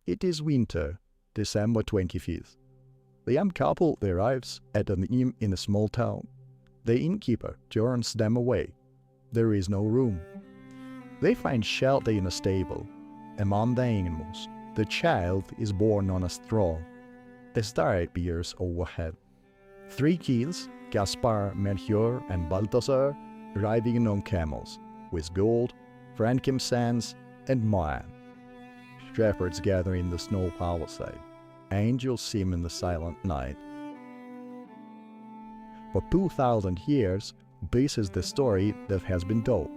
It is winter, December 25th. The young couple arrives at an inn in a small town. The innkeeper turns them away. There is no room. They find shelter in a stable. Among the animals, the child is born on a straw. The star appears overhead. 3 kids, Gaspar, Melchior, and Balthasar, riding on camels, with gold, frankincense, and myrrh. Shepherds gather in the snow palisade. Angels sing in the silent night. For 2,000 years, this is the story that has been told.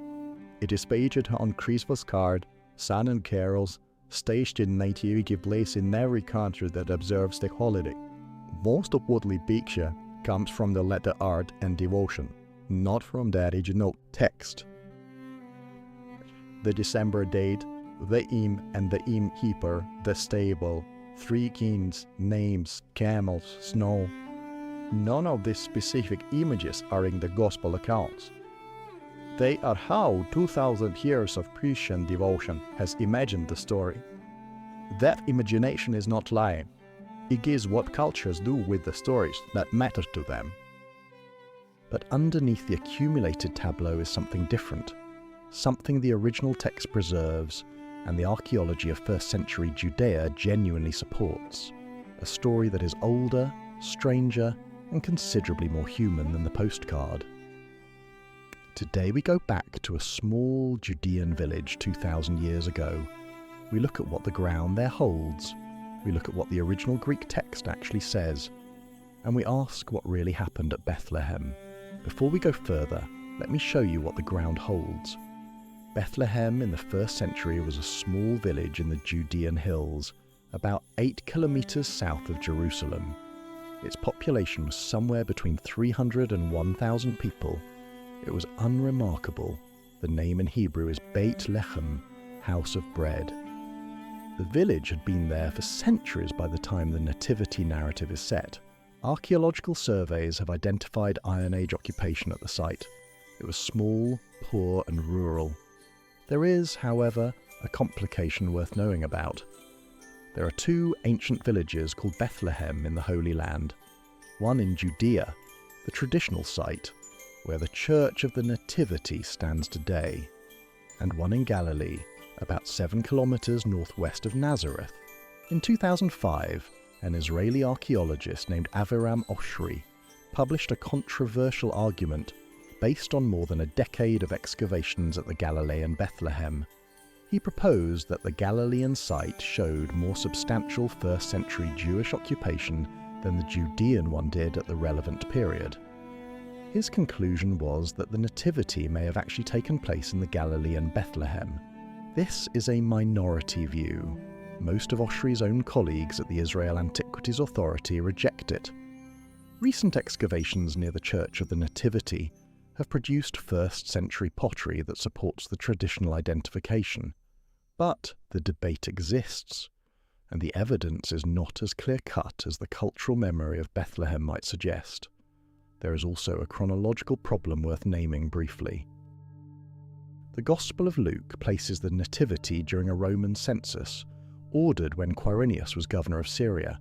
It is featured on Christmas card, sung in carols, staged in nativity plays in every country that observes the holiday. Most of what we picture comes from the letter art and devotion, not from the original text. The December date, the inn and the innkeeper, the stable, 3 kings, names, camels, snow. None of these specific images are in the Gospel accounts. They are how 2,000 years of Christian devotion has imagined the story. That imagination is not lying. It is what cultures do with the stories that matter to them. But underneath the accumulated tableau is something different, something the original text preserves and the archaeology of 1st century Judea genuinely supports. A story that is older, stranger, and considerably more human than the postcard. Today we go back to a small Judean village 2,000 years ago. We look at what the ground there holds. We look at what the original Greek text actually says. And we ask what really happened at Bethlehem. Before we go further, let me show you what the ground holds. Bethlehem in the 1st century was a small village in the Judean hills, about 8 kilometers south of Jerusalem. Its population was somewhere between 300 and 1,000 people. It was unremarkable. The name in Hebrew is Betlehem, house of bread. The village had been there for centuries by the time the Nativity narrative is set. Archaeological surveys have identified Iron Age occupation at the site. It was small, poor and rural. There is, however, a complication worth knowing about. There are 2 ancient villages called Bethlehem in the Holy Land. One in Judea, the traditional site, where the Church of the Nativity stands today, and one in Galilee, about 7 kilometers northwest of Nazareth. In 2005, an Israeli archaeologist named Aviram Oshri published a controversial argument based on more than a decade of excavations at the Galilean Bethlehem. He proposed that the Galilean site showed more substantial 1st century Jewish occupation than the Judean one did at the relevant period. His conclusion was that the Nativity may have actually taken place in the Galilean Bethlehem. This is a minority view. Most of Oshri's own colleagues at the Israel Antiquities Authority reject it. Recent excavations near the Church of the Nativity have produced 1st century pottery that supports the traditional identification. But the debate exists, and the evidence is not as clear-cut as the cultural memory of Bethlehem might suggest. There is also a chronological problem worth naming briefly. The Gospel of Luke places the Nativity during a Roman census, ordered when Quirinius was governor of Syria.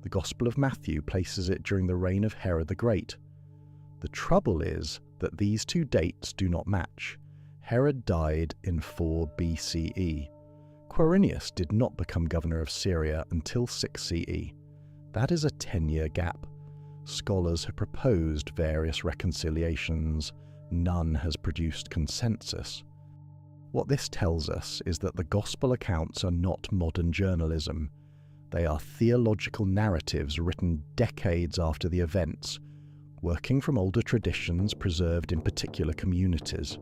The Gospel of Matthew places it during the reign of Herod the Great. The trouble is that these 2 dates do not match. Herod died in 4 BCE. Quirinius did not become governor of Syria until 6 CE. That is a 10-year gap. Scholars have proposed various reconciliations. None has produced consensus. What this tells us is that the Gospel accounts are not modern journalism. They are theological narratives written decades after the events, working from older traditions preserved in particular communities.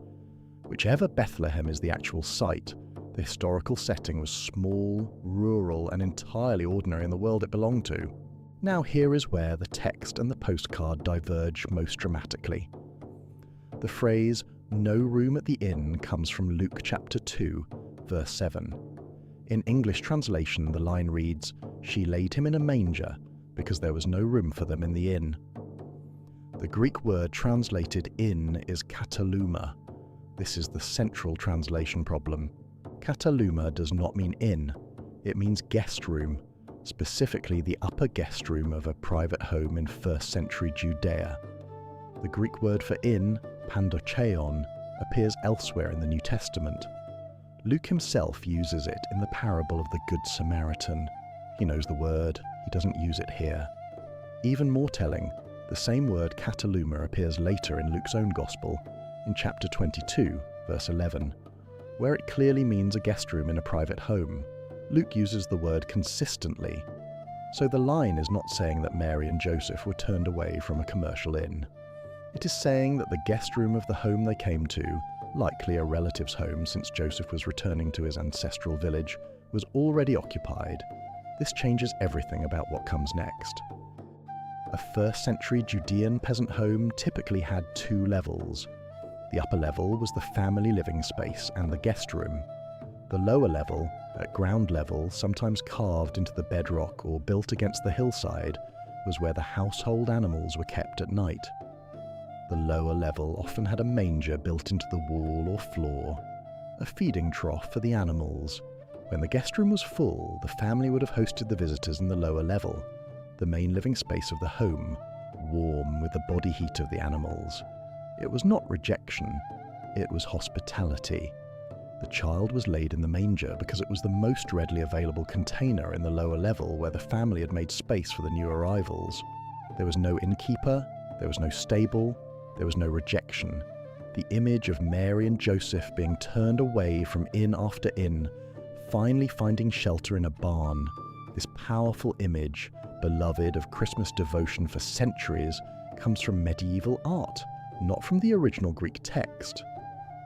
Whichever Bethlehem is the actual site, the historical setting was small, rural, and entirely ordinary in the world it belonged to. Now here is where the text and the postcard diverge most dramatically. The phrase, "no room at the inn," comes from Luke chapter 2, verse 7. In English translation, the line reads, "She laid him in a manger, because there was no room for them in the inn." The Greek word translated inn is kataluma. This is the central translation problem. Kataluma does not mean inn. It means guest room, specifically the upper guest room of a private home in 1st century Judea. The Greek word for inn, pandocheion, appears elsewhere in the New Testament. Luke himself uses it in the parable of the Good Samaritan. He knows the word, he doesn't use it here. Even more telling, the same word kataluma appears later in Luke's own Gospel, in chapter 22, verse 11, where it clearly means a guest room in a private home. Luke uses the word consistently, so the line is not saying that Mary and Joseph were turned away from a commercial inn. It is saying that the guest room of the home they came to, likely a relative's home since Joseph was returning to his ancestral village, was already occupied. This changes everything about what comes next. A 1st century Judean peasant home typically had 2 levels. The upper level was the family living space and the guest room. The lower level, at ground level, sometimes carved into the bedrock or built against the hillside, was where the household animals were kept at night. The lower level often had a manger built into the wall or floor, a feeding trough for the animals. When the guest room was full, the family would have hosted the visitors in the lower level, the main living space of the home, warm with the body heat of the animals. It was not rejection, it was hospitality. The child was laid in the manger because it was the most readily available container in the lower level where the family had made space for the new arrivals. There was no innkeeper, there was no stable, there was no rejection. The image of Mary and Joseph being turned away from inn after inn, finally finding shelter in a barn, this powerful image, beloved of Christmas devotion for centuries, comes from medieval art, not from the original Greek text.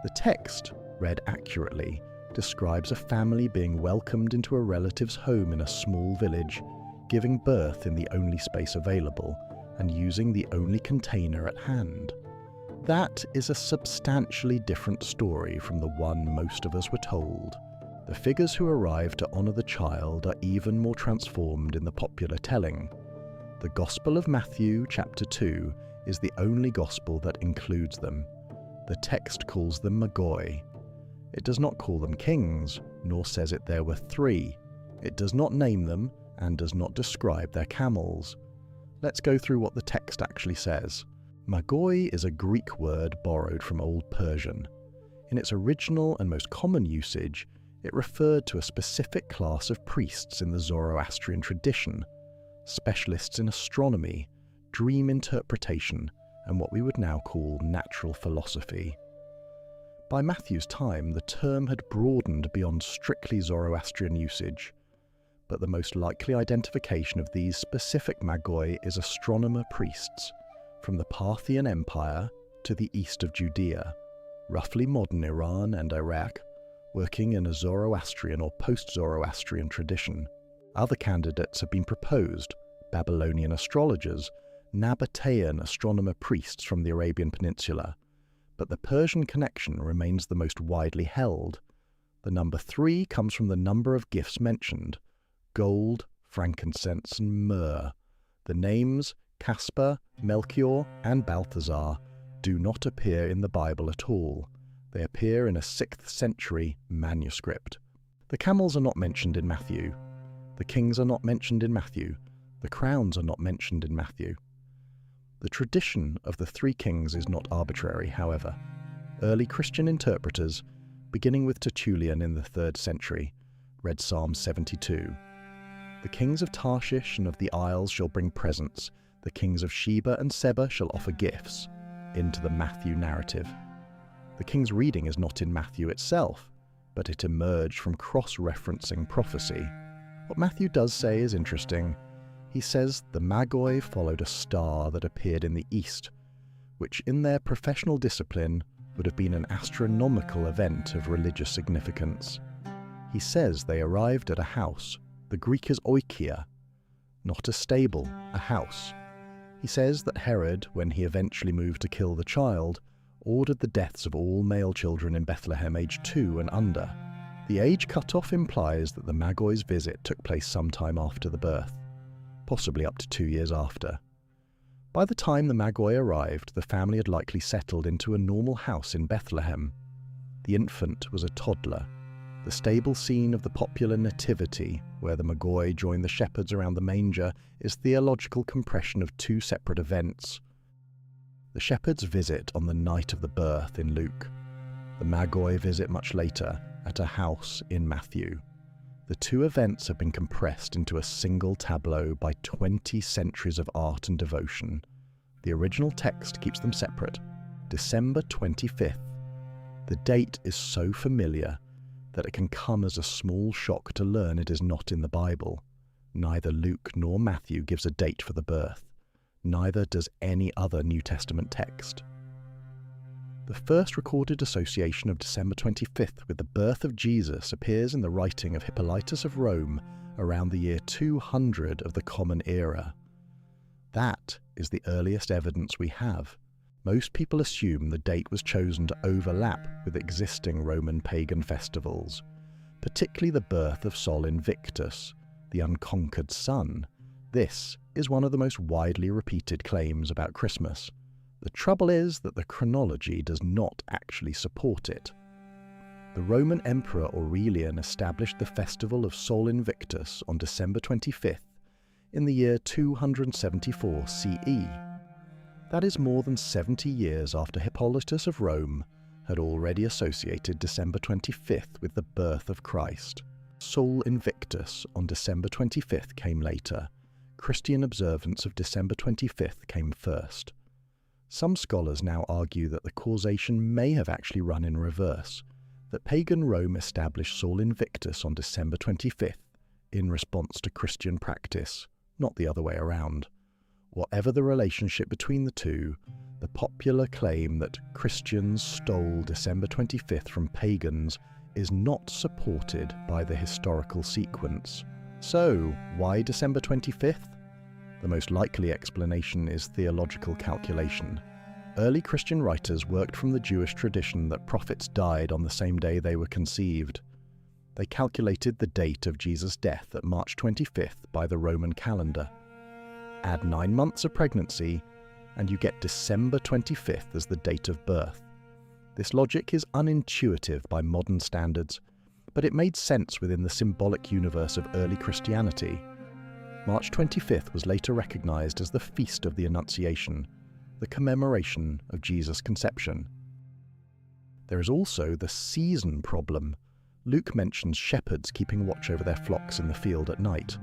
The text, read accurately, describes a family being welcomed into a relative's home in a small village, giving birth in the only space available, and using the only container at hand. That is a substantially different story from the one most of us were told. The figures who arrive to honour the child are even more transformed in the popular telling. The Gospel of Matthew, chapter 2, is the only Gospel that includes them. The text calls them Magi. It does not call them kings, nor says it there were 3. It does not name them, and does not describe their camels. Let's go through what the text actually says. Magi is a Greek word borrowed from Old Persian. In its original and most common usage, it referred to a specific class of priests in the Zoroastrian tradition, specialists in astronomy, dream interpretation, and what we would now call natural philosophy. By Matthew's time, the term had broadened beyond strictly Zoroastrian usage, but the most likely identification of these specific Magi is astronomer priests from the Parthian Empire to the east of Judea, roughly modern Iran and Iraq, working in a Zoroastrian or post-Zoroastrian tradition. Other candidates have been proposed: Babylonian astrologers, Nabatean astronomer priests from the Arabian Peninsula, but the Persian connection remains the most widely held. The number 3 comes from the number of gifts mentioned: gold, frankincense, and myrrh. The names Caspar, Melchior, and Balthazar do not appear in the Bible at all. They appear in a 6th century manuscript. The camels are not mentioned in Matthew. The kings are not mentioned in Matthew. The crowns are not mentioned in Matthew. The tradition of the 3 kings is not arbitrary, however. Early Christian interpreters, beginning with Tertullian in the 3rd century, read Psalm 72. The kings of Tarshish and of the isles shall bring presents. The kings of Sheba and Seba shall offer gifts, into the Matthew narrative. The king's reading is not in Matthew itself, but it emerged from cross-referencing prophecy. What Matthew does say is interesting. He says the Magi followed a star that appeared in the east, which in their professional discipline would have been an astronomical event of religious significance. He says they arrived at a house. The Greek is oikia, not a stable, a house. He says that Herod, when he eventually moved to kill the child, ordered the deaths of all male children in Bethlehem aged 2 and under. The age cut-off implies that the Magi's visit took place sometime after the birth, possibly up to 2 years after. By the time the Magi arrived, the family had likely settled into a normal house in Bethlehem. The infant was a toddler. The stable scene of the popular Nativity, where the Magi join the shepherds around the manger, is theological compression of two separate events. The shepherds visit on the night of the birth in Luke. The Magi visit much later at a house in Matthew. The two events have been compressed into a single tableau by 20 centuries of art and devotion. The original text keeps them separate. December 25th. The date is so familiar that it can come as a small shock to learn it is not in the Bible. Neither Luke nor Matthew gives a date for the birth. Neither does any other New Testament text. The first recorded association of December 25th with the birth of Jesus appears in the writing of Hippolytus of Rome around the year 200 of the Common Era. That is the earliest evidence we have. Most people assume the date was chosen to overlap with existing Roman pagan festivals, particularly the birth of Sol Invictus, the unconquered sun. This is one of the most widely repeated claims about Christmas. The trouble is that the chronology does not actually support it. The Roman Emperor Aurelian established the festival of Sol Invictus on December 25th in the year 274 CE. That is more than 70 years after Hippolytus of Rome had already associated December 25th with the birth of Christ. Sol Invictus on December 25th came later. Christian observance of December 25th came first. Some scholars now argue that the causation may have actually run in reverse, that pagan Rome established Sol Invictus on December 25th in response to Christian practice, not the other way around. Whatever the relationship between the two, the popular claim that Christians stole December 25th from pagans is not supported by the historical sequence. So, why December 25th? The most likely explanation is theological calculation. Early Christian writers worked from the Jewish tradition that prophets died on the same day they were conceived. They calculated the date of Jesus' death at March 25th by the Roman calendar. Add 9 months of pregnancy, and you get December 25th as the date of birth. This logic is unintuitive by modern standards, but it made sense within the symbolic universe of early Christianity. March 25th was later recognized as the Feast of the Annunciation, the commemoration of Jesus' conception. There is also the season problem. Luke mentions shepherds keeping watch over their flocks in the field at night.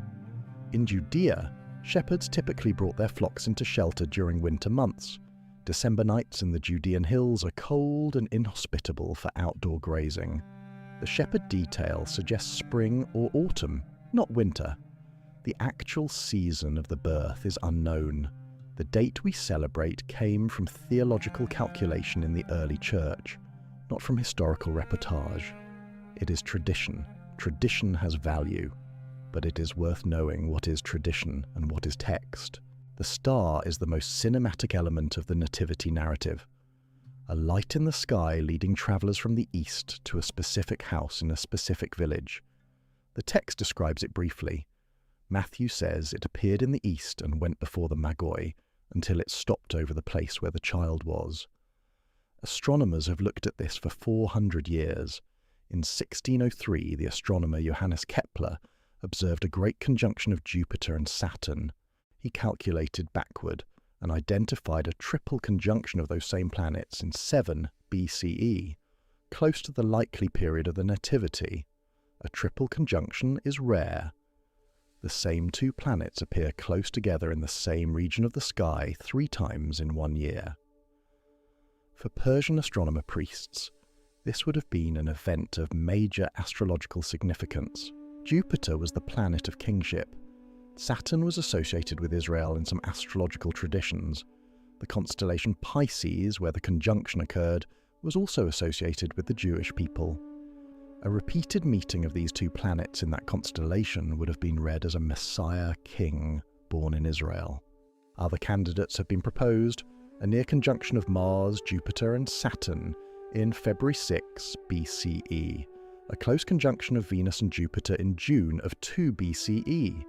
In Judea, shepherds typically brought their flocks into shelter during winter months. December nights in the Judean hills are cold and inhospitable for outdoor grazing. The shepherd detail suggests spring or autumn, not winter. The actual season of the birth is unknown. The date we celebrate came from theological calculation in the early church, not from historical reportage. It is tradition. Tradition has value. But it is worth knowing what is tradition and what is text. The star is the most cinematic element of the Nativity narrative. A light in the sky leading travelers from the east to a specific house in a specific village. The text describes it briefly. Matthew says it appeared in the east and went before the Magi until it stopped over the place where the child was. Astronomers have looked at this for 400 years. In 1603, the astronomer Johannes Kepler observed a great conjunction of Jupiter and Saturn. He calculated backward and identified a triple conjunction of those same planets in 7 BCE, close to the likely period of the Nativity. A triple conjunction is rare. The same two planets appear close together in the same region of the sky 3 times in 1 year. For Persian astronomer priests, this would have been an event of major astrological significance. Jupiter was the planet of kingship. Saturn was associated with Israel in some astrological traditions. The constellation Pisces, where the conjunction occurred, was also associated with the Jewish people. A repeated meeting of these two planets in that constellation would have been read as a Messiah king born in Israel. Other candidates have been proposed, a near conjunction of Mars, Jupiter and Saturn in February 6 BCE, a close conjunction of Venus and Jupiter in June of 2 BCE,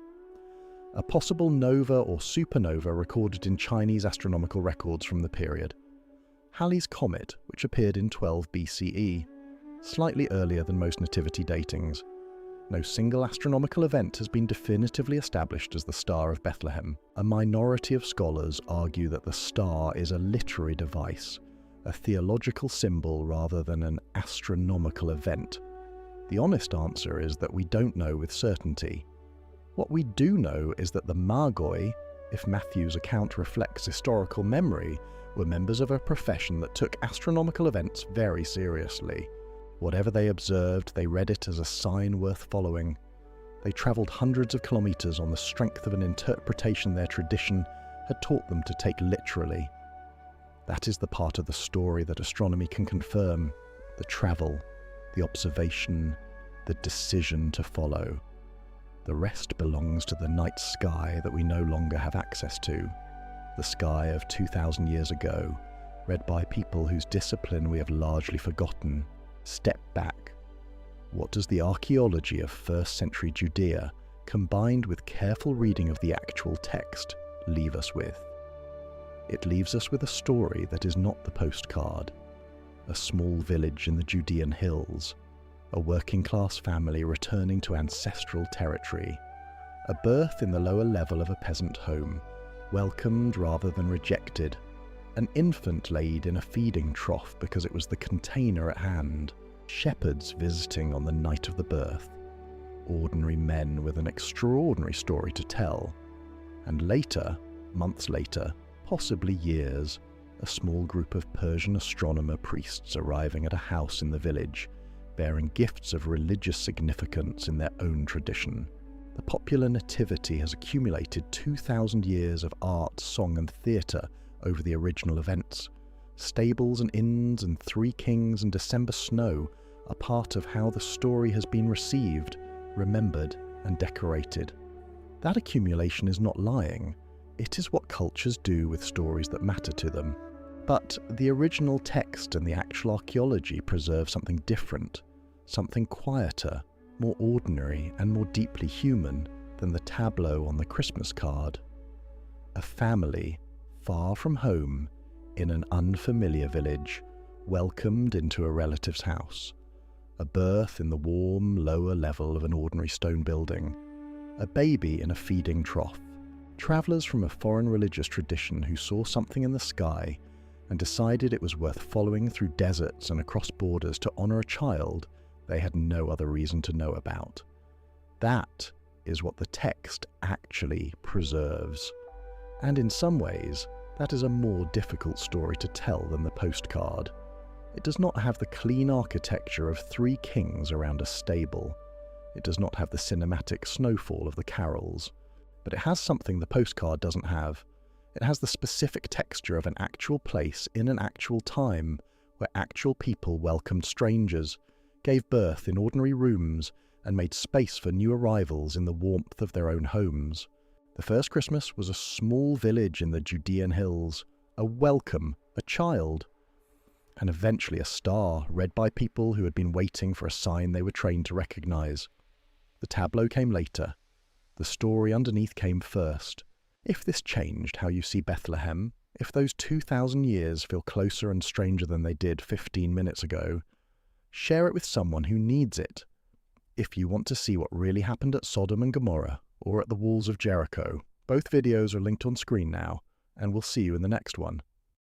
a possible nova or supernova recorded in Chinese astronomical records from the period, Halley's Comet, which appeared in 12 BCE, slightly earlier than most nativity datings. No single astronomical event has been definitively established as the Star of Bethlehem. A minority of scholars argue that the star is a literary device, a theological symbol rather than an astronomical event. The honest answer is that we don't know with certainty. What we do know is that the Magi, if Matthew's account reflects historical memory, were members of a profession that took astronomical events very seriously. Whatever they observed, they read it as a sign worth following. They travelled hundreds of kilometres on the strength of an interpretation their tradition had taught them to take literally. That is the part of the story that astronomy can confirm: the travel, the observation, the decision to follow. The rest belongs to the night sky that we no longer have access to, the sky of 2,000 years ago, read by people whose discipline we have largely forgotten. Step back. What does the archaeology of 1st century Judea, combined with careful reading of the actual text, leave us with? It leaves us with a story that is not the postcard. A small village in the Judean hills, a working-class family returning to ancestral territory, a birth in the lower level of a peasant home, welcomed rather than rejected, an infant laid in a feeding trough because it was the container at hand, shepherds visiting on the night of the birth, ordinary men with an extraordinary story to tell, and later, months later, possibly years, a small group of Persian astronomer priests arriving at a house in the village, bearing gifts of religious significance in their own tradition. The popular nativity has accumulated 2,000 years of art, song and theatre over the original events. Stables and inns and three kings and December snow are part of how the story has been received, remembered and decorated. That accumulation is not lying. It is what cultures do with stories that matter to them. But the original text and the actual archaeology preserve something different, something quieter, more ordinary and more deeply human than the tableau on the Christmas card. A family, far from home, in an unfamiliar village, welcomed into a relative's house. A birth in the warm, lower level of an ordinary stone building. A baby in a feeding trough. Travellers from a foreign religious tradition who saw something in the sky and decided it was worth following through deserts and across borders to honour a child they had no other reason to know about. That is what the text actually preserves. And in some ways, that is a more difficult story to tell than the postcard. It does not have the clean architecture of three kings around a stable. It does not have the cinematic snowfall of the carols. But it has something the postcard doesn't have. It has the specific texture of an actual place in an actual time, where actual people welcomed strangers, gave birth in ordinary rooms, and made space for new arrivals in the warmth of their own homes. The first Christmas was a small village in the Judean hills, a welcome, a child, and eventually a star read by people who had been waiting for a sign they were trained to recognize. The tableau came later. The story underneath came first. If this changed how you see Bethlehem, if those 2,000 years feel closer and stranger than they did 15 minutes ago, share it with someone who needs it. If you want to see what really happened at Sodom and Gomorrah, or at the walls of Jericho, both videos are linked on screen now, and we'll see you in the next one.